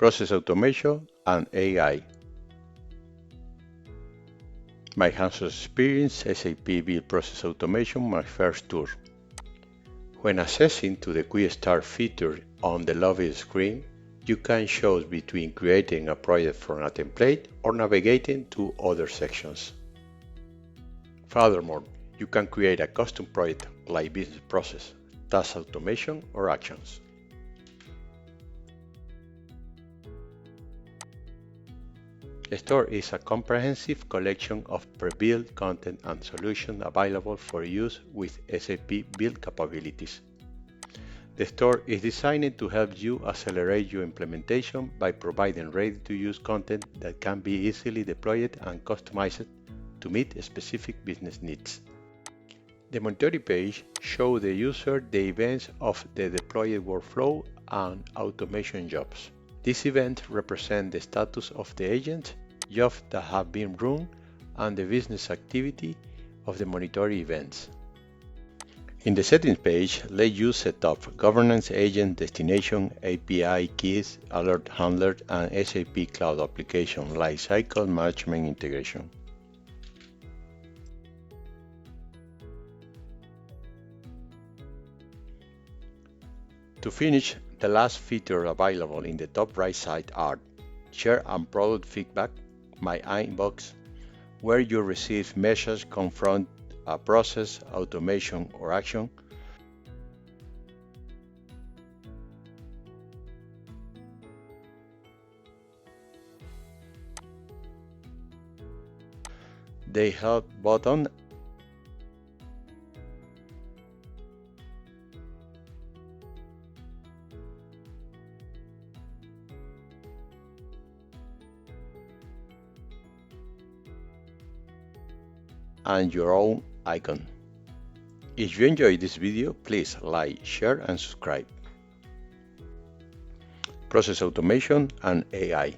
Process Automation and AI. My hands-on experience, SAP Build Process Automation, my first tour. When accessing to the Quick Start feature on the lobby screen, you can choose between creating a project from a template or navigating to other sections. Furthermore, you can create a custom project like business process, task automation, or actions. Store is a comprehensive collection of pre-built content and solutions available for use with SAP Build capabilities. The store is designed to help you accelerate your implementation by providing ready-to-use content that can be easily deployed and customized to meet specific business needs. The monitoring page shows the user the events of the deployed workflow and automation jobs. These events represent the status of the agents, jobs that have been run, and the business activity of the monitoring events. In the settings page, let you set up governance agent, destination, API keys, alert handler, and SAP Cloud Application Lifecycle Management integration. To finish, the last feature available in the top right side are Share and Product Feedback, My Inbox, where you receive messages confront a process, automation, or action. The Help button and your own icon. If you enjoyed this video, please like, share, and subscribe. Process Automation and AI.